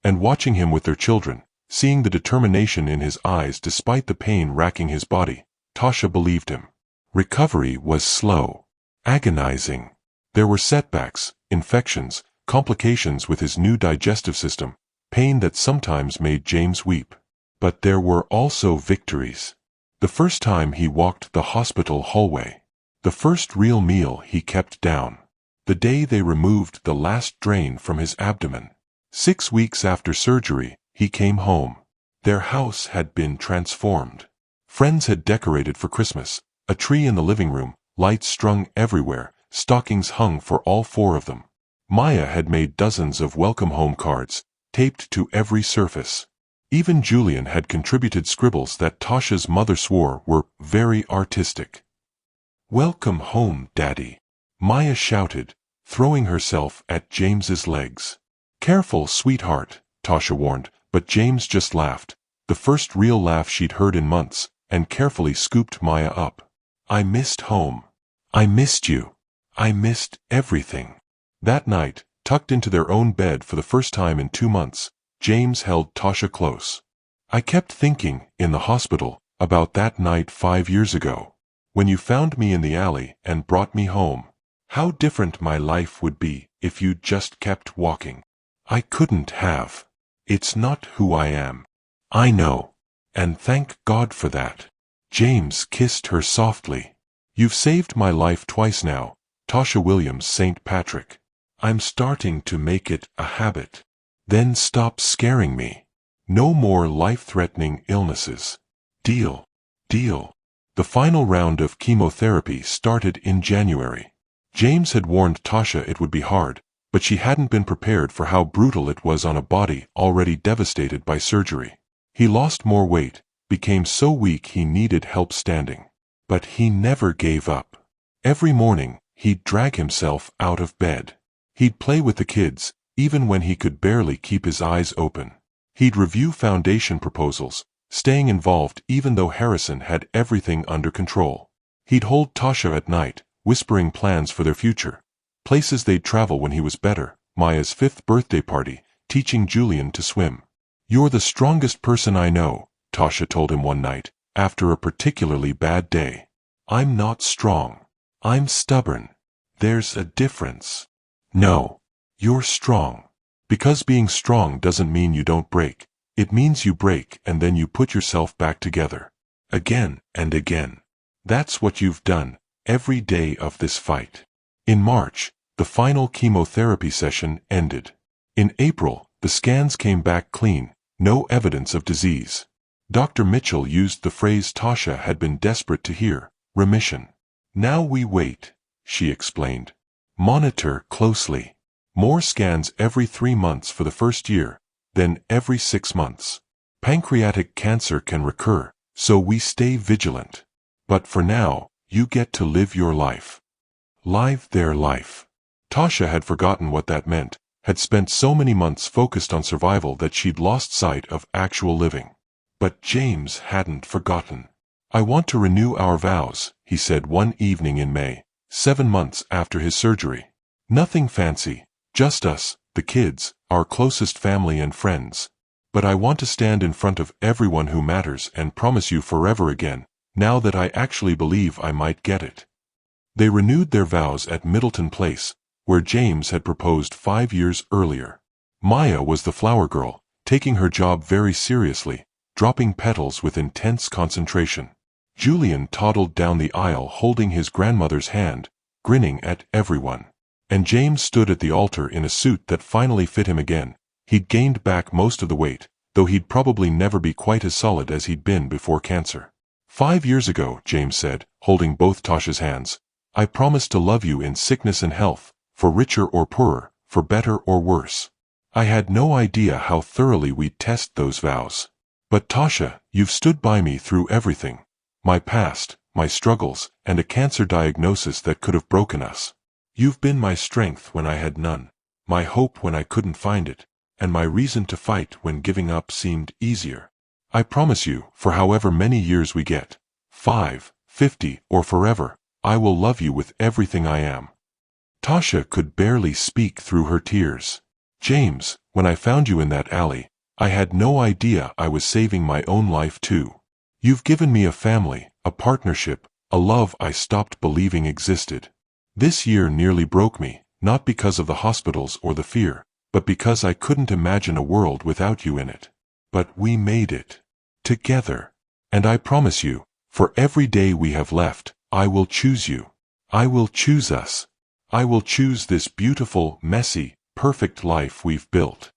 And watching him with their children, seeing the determination in his eyes despite the pain racking his body, Tasha believed him. Recovery was slow, agonizing. There were setbacks, infections, complications with his new digestive system, pain that sometimes made James weep. But there were also victories. The first time he walked the hospital hallway. The first real meal he kept down. The day they removed the last drain from his abdomen. 6 weeks after surgery, he came home. Their house had been transformed. Friends had decorated for Christmas, a tree in the living room, lights strung everywhere, stockings hung for all 4 of them. Maya had made dozens of welcome home cards, taped to every surface. Even Julian had contributed scribbles that Tasha's mother swore were very artistic. "Welcome home, Daddy," Maya shouted, throwing herself at James's legs. "Careful, sweetheart," Tasha warned, but James just laughed, the first real laugh she'd heard in months, and carefully scooped Maya up. "I missed home. I missed you. I missed everything." That night, tucked into their own bed for the first time in 2 months, James held Tasha close. "I kept thinking, in the hospital, about that night 5 years ago. When you found me in the alley and brought me home. How different my life would be if you'd just kept walking. I couldn't have. It's not who I am. I know. And thank God for that." James kissed her softly. "You've saved my life twice now, Tasha Williams St. Patrick. I'm starting to make it a habit. Then stop scaring me. No more life-threatening illnesses. Deal? Deal." The final round of chemotherapy started in January. James had warned Tasha it would be hard, but she hadn't been prepared for how brutal it was on a body already devastated by surgery. He lost more weight, became so weak he needed help standing. But he never gave up. Every morning, he'd drag himself out of bed. He'd play with the kids, even when he could barely keep his eyes open. He'd review foundation proposals, staying involved even though Harrison had everything under control. He'd hold Tasha at night, whispering plans for their future. Places they'd travel when he was better, Maya's 5th birthday party, teaching Julian to swim. "You're the strongest person I know," Tasha told him one night, after a particularly bad day. "I'm not strong. I'm stubborn. There's a difference." "No. You're strong. Because being strong doesn't mean you don't break. It means you break and then you put yourself back together. Again and again. That's what you've done, every day of this fight." In March, the final chemotherapy session ended. In April, the scans came back clean, no evidence of disease. Dr. Mitchell used the phrase Tasha had been desperate to hear, remission. "Now we wait," she explained. "Monitor closely. More scans every 3 months for the first year, then every 6 months. Pancreatic cancer can recur, so we stay vigilant. But for now, you get to live your life." Live their life. Tasha had forgotten what that meant, had spent so many months focused on survival that she'd lost sight of actual living. But James hadn't forgotten. "I want to renew our vows," he said one evening in May, 7 months after his surgery. "Nothing fancy, just us, the kids, our closest family and friends. But I want to stand in front of everyone who matters and promise you forever again, now that I actually believe I might get it." They renewed their vows at Middleton Place, where James had proposed 5 years earlier. Maya was the flower girl, taking her job very seriously, dropping petals with intense concentration. Julian toddled down the aisle holding his grandmother's hand, grinning at everyone. And James stood at the altar in a suit that finally fit him again. He'd gained back most of the weight, though he'd probably never be quite as solid as he'd been before cancer. 5 years ago, James said, holding both Tasha's hands, "I promised to love you in sickness and health, for richer or poorer, for better or worse. I had no idea how thoroughly we'd test those vows. But Tasha, you've stood by me through everything. My past, my struggles, and a cancer diagnosis that could have broken us. You've been my strength when I had none, my hope when I couldn't find it, and my reason to fight when giving up seemed easier. I promise you, for however many years we get, 5, 50, or forever, I will love you with everything I am." Tasha could barely speak through her tears. "James, when I found you in that alley, I had no idea I was saving my own life too. You've given me a family, a partnership, a love I stopped believing existed. This year nearly broke me, not because of the hospitals or the fear, but because I couldn't imagine a world without you in it. But we made it. Together. And I promise you, for every day we have left, I will choose you. I will choose us. I will choose this beautiful, messy, perfect life we've built."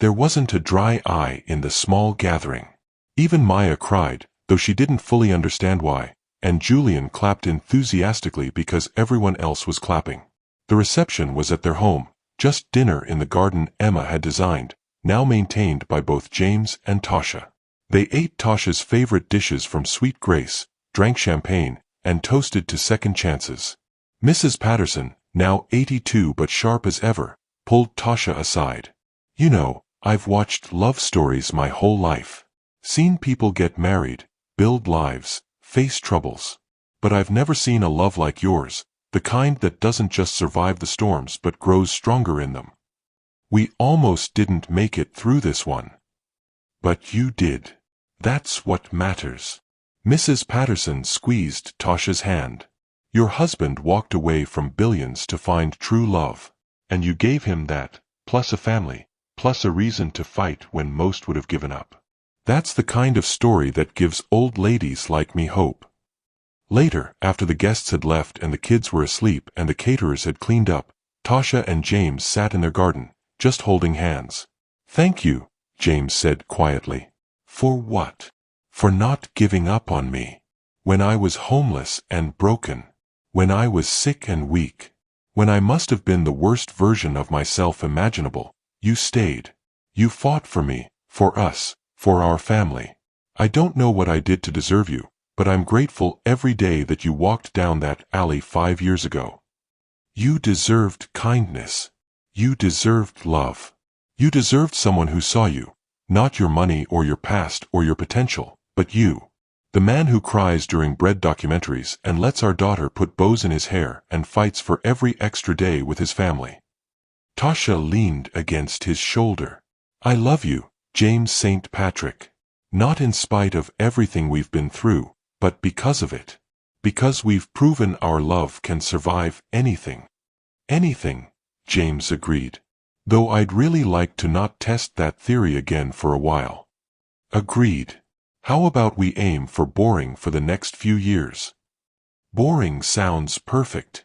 There wasn't a dry eye in the small gathering. Even Maya cried, though she didn't fully understand why, and Julian clapped enthusiastically because everyone else was clapping. The reception was at their home, just dinner in the garden Emma had designed, now maintained by both James and Tasha. They ate Tasha's favorite dishes from Sweet Grace, drank champagne, and toasted to second chances. Mrs. Patterson, now 82 but sharp as ever, pulled Tasha aside. "You know, I've watched love stories my whole life. Seen people get married, build lives, face troubles. But I've never seen a love like yours, the kind that doesn't just survive the storms but grows stronger in them. We almost didn't make it through this one. But you did. That's what matters." Mrs. Patterson squeezed Tasha's hand. "Your husband walked away from billions to find true love. And you gave him that, plus a family, plus a reason to fight when most would have given up. That's the kind of story that gives old ladies like me hope." Later, after the guests had left and the kids were asleep and the caterers had cleaned up, Tasha and James sat in their garden, just holding hands. "Thank you," James said quietly. "For what?" "For not giving up on me. When I was homeless and broken. When I was sick and weak. When I must have been the worst version of myself imaginable, you stayed. You fought for me, for us, for our family. I don't know what I did to deserve you, but I'm grateful every day that you walked down that alley 5 years ago. You deserved kindness. You deserved love. You deserved someone who saw you, not your money or your past or your potential, but you. The man who cries during bread documentaries and lets our daughter put bows in his hair and fights for every extra day with his family." Tasha leaned against his shoulder. "I love you, James St. Patrick. Not in spite of everything we've been through, but because of it. Because we've proven our love can survive anything." "Anything," James agreed. "Though I'd really like to not test that theory again for a while." "Agreed. How about we aim for boring for the next few years?" "Boring sounds perfect."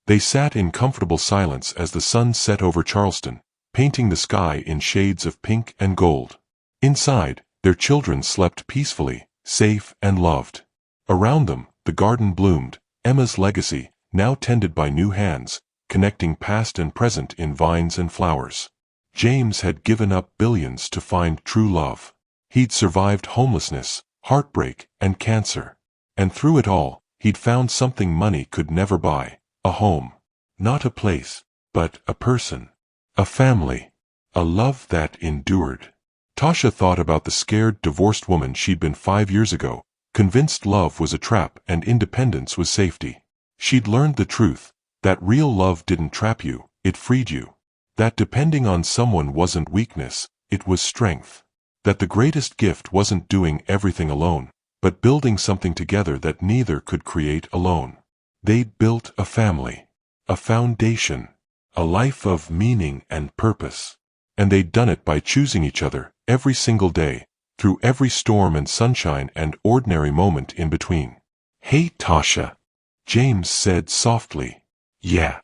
They sat in comfortable silence as the sun set over Charleston, painting the sky in shades of pink and gold. Inside, their children slept peacefully, safe and loved. Around them, the garden bloomed, Emma's legacy, now tended by new hands, connecting past and present in vines and flowers. James had given up billions to find true love. He'd survived homelessness, heartbreak, and cancer. And through it all, he'd found something money could never buy, a home. Not a place, but a person. A family. A love that endured. Tasha thought about the scared, divorced woman she'd been 5 years ago, convinced love was a trap and independence was safety. She'd learned the truth, that real love didn't trap you, it freed you. That depending on someone wasn't weakness, it was strength. That the greatest gift wasn't doing everything alone, but building something together that neither could create alone. They'd built a family, a foundation, a life of meaning and purpose. And they'd done it by choosing each other, every single day, through every storm and sunshine and ordinary moment in between. "Hey Tasha," James said softly. "Yeah.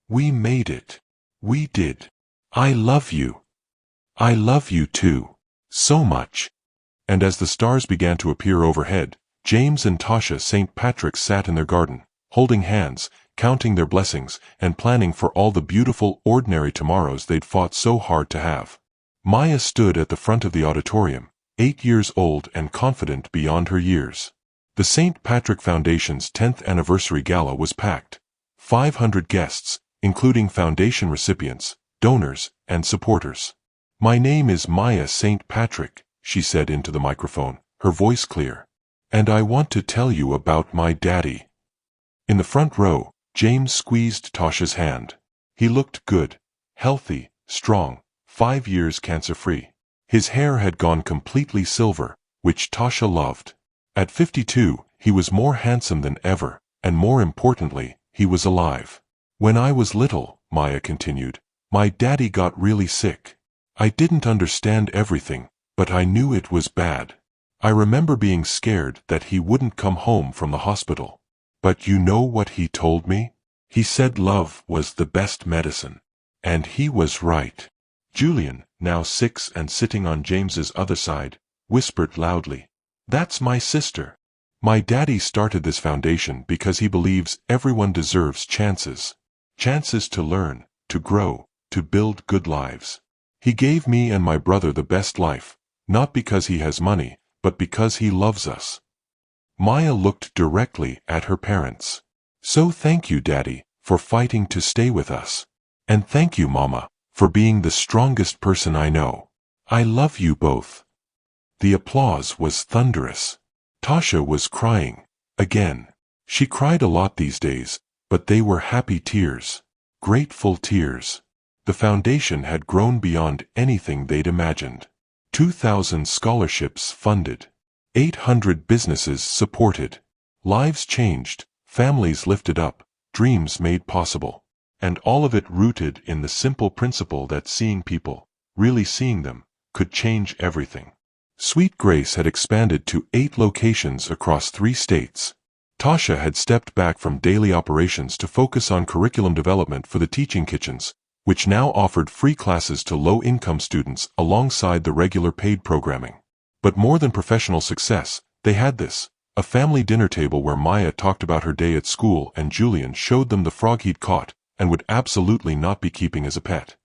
We made it. We did. I love you. I love you too. So much." And as the stars began to appear overhead, James and Tasha St. Patrick sat in their garden, holding hands, counting their blessings, and planning for all the beautiful, ordinary tomorrows they'd fought so hard to have. Maya stood at the front of the auditorium, 8 years old and confident beyond her years. The St. Patrick Foundation's 10th anniversary gala was packed. 500 guests, including foundation recipients, donors, and supporters. "My name is Maya St. Patrick," she said into the microphone, her voice clear. "And I want to tell you about my daddy." In the front row, James squeezed Tasha's hand. He looked good, healthy, strong, 5 years cancer-free. His hair had gone completely silver, which Tasha loved. At 52, he was more handsome than ever, and more importantly, he was alive. "When I was little," Maya continued, "my daddy got really sick. I didn't understand everything, but I knew it was bad. I remember being scared that he wouldn't come home from the hospital. But you know what he told me? He said love was the best medicine. And he was right." Julian, now 6 and sitting on James's other side, whispered loudly, "That's my sister. My daddy started this foundation because he believes everyone deserves chances. Chances to learn, to grow, to build good lives. He gave me and my brother the best life, not because he has money, but because he loves us." Maya looked directly at her parents. "So thank you, Daddy, for fighting to stay with us. And thank you, Mama, for being the strongest person I know. I love you both." The applause was thunderous. Tasha was crying. Again. She cried a lot these days, but they were happy tears. Grateful tears. The foundation had grown beyond anything they'd imagined. 2,000 scholarships funded. 800 businesses supported. Lives changed, families lifted up, dreams made possible. And all of it rooted in the simple principle that seeing people, really seeing them, could change everything. Sweet Grace had expanded to 8 locations across 3 states. Tasha had stepped back from daily operations to focus on curriculum development for the teaching kitchens, which now offered free classes to low-income students alongside the regular paid programming. But more than professional success, they had this, a family dinner table where Maya talked about her day at school and Julian showed them the frog he'd caught and would absolutely not be keeping as a pet.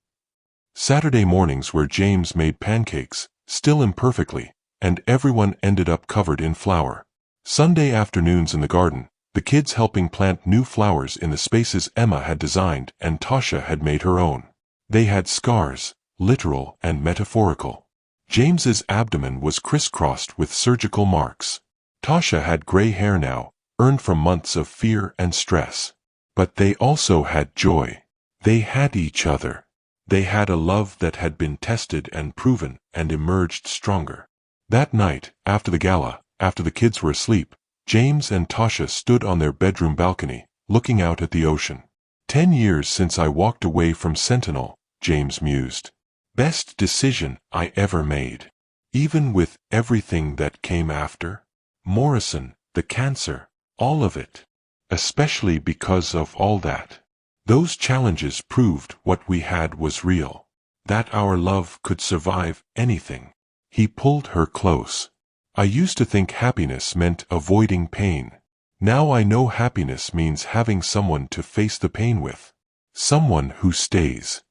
Saturday mornings where James made pancakes, still imperfectly, and everyone ended up covered in flour. Sunday afternoons in the garden, the kids helping plant new flowers in the spaces Emma had designed and Tasha had made her own. They had scars, literal and metaphorical. James's abdomen was crisscrossed with surgical marks. Tasha had gray hair now, earned from months of fear and stress. But they also had joy. They had each other. They had a love that had been tested and proven and emerged stronger. That night, after the gala, after the kids were asleep, James and Tasha stood on their bedroom balcony, looking out at the ocean. 10 years since I walked away from Sentinel, James mused. Best decision I ever made. Even with everything that came after. Morrison, the cancer, all of it. Especially because of all that. Those challenges proved what we had was real. That our love could survive anything. He pulled her close. I used to think happiness meant avoiding pain. Now I know happiness means having someone to face the pain with. Someone who stays.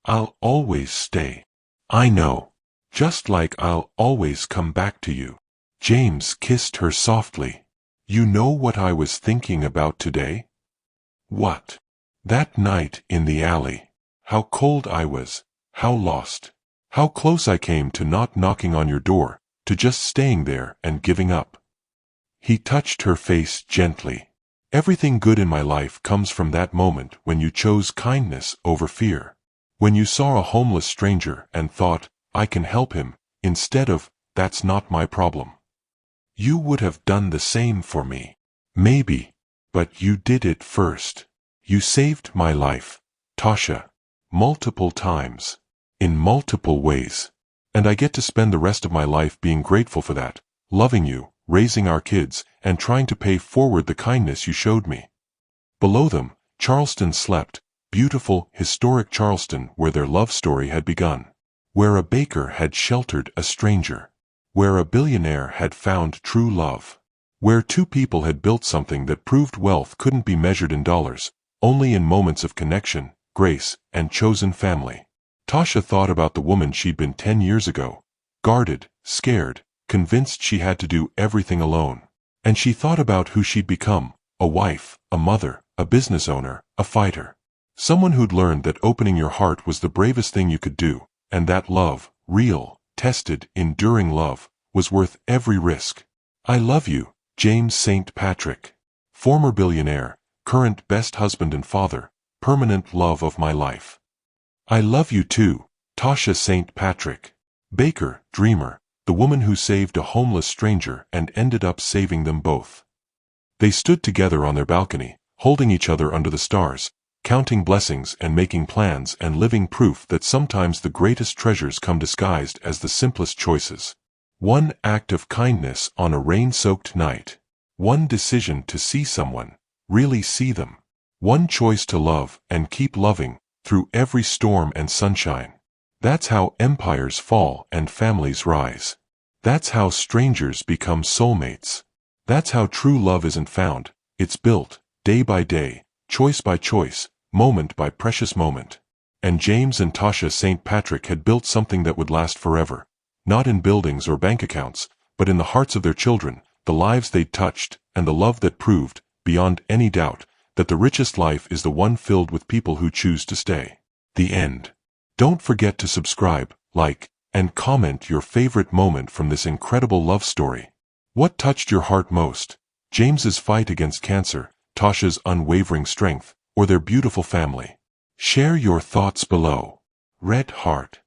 I'll always stay. I know. Just like I'll always come back to you. James kissed her softly. You know what I was thinking about today? What? That night in the alley. How cold I was. How lost. How close I came to not knocking on your door, to just staying there and giving up. He touched her face gently. Everything good in my life comes from that moment when you chose kindness over fear. When you saw a homeless stranger and thought, I can help him, instead of, that's not my problem. You would have done the same for me. Maybe. But you did it first. You saved my life, Tasha. Multiple times. In multiple ways. And I get to spend the rest of my life being grateful for that, loving you, raising our kids, and trying to pay forward the kindness you showed me. Below them, Charleston slept, beautiful, historic Charleston where their love story had begun. Where a baker had sheltered a stranger. Where a billionaire had found true love. Where 2 people had built something that proved wealth couldn't be measured in dollars, only in moments of connection, grace, and chosen family. Tasha thought about the woman she'd been 10 years ago, guarded, scared, convinced she had to do everything alone. And she thought about who she'd become: a wife, a mother, a business owner, a fighter. Someone who'd learned that opening your heart was the bravest thing you could do, and that love, real, tested, enduring love, was worth every risk. I love you, James St. Patrick. Former billionaire, current best husband and father, permanent love of my life. I love you too, Tasha St. Patrick. Baker, dreamer, the woman who saved a homeless stranger and ended up saving them both. They stood together on their balcony, holding each other under the stars, counting blessings and making plans and living proof that sometimes the greatest treasures come disguised as the simplest choices. One act of kindness on a rain-soaked night. One decision to see someone, really see them. One choice to love and keep loving through every storm and sunshine. That's how empires fall and families rise. That's how strangers become soulmates. That's how true love isn't found, it's built, day by day, choice by choice, moment by precious moment. And James and Tasha St. Patrick had built something that would last forever, not in buildings or bank accounts, but in the hearts of their children, the lives they'd touched, and the love that proved, beyond any doubt, that the richest life is the one filled with people who choose to stay. The end. Don't forget to subscribe, like, and comment your favorite moment from this incredible love story. What touched your heart most? James's fight against cancer, Tasha's unwavering strength, or their beautiful family? Share your thoughts below. Red Heart.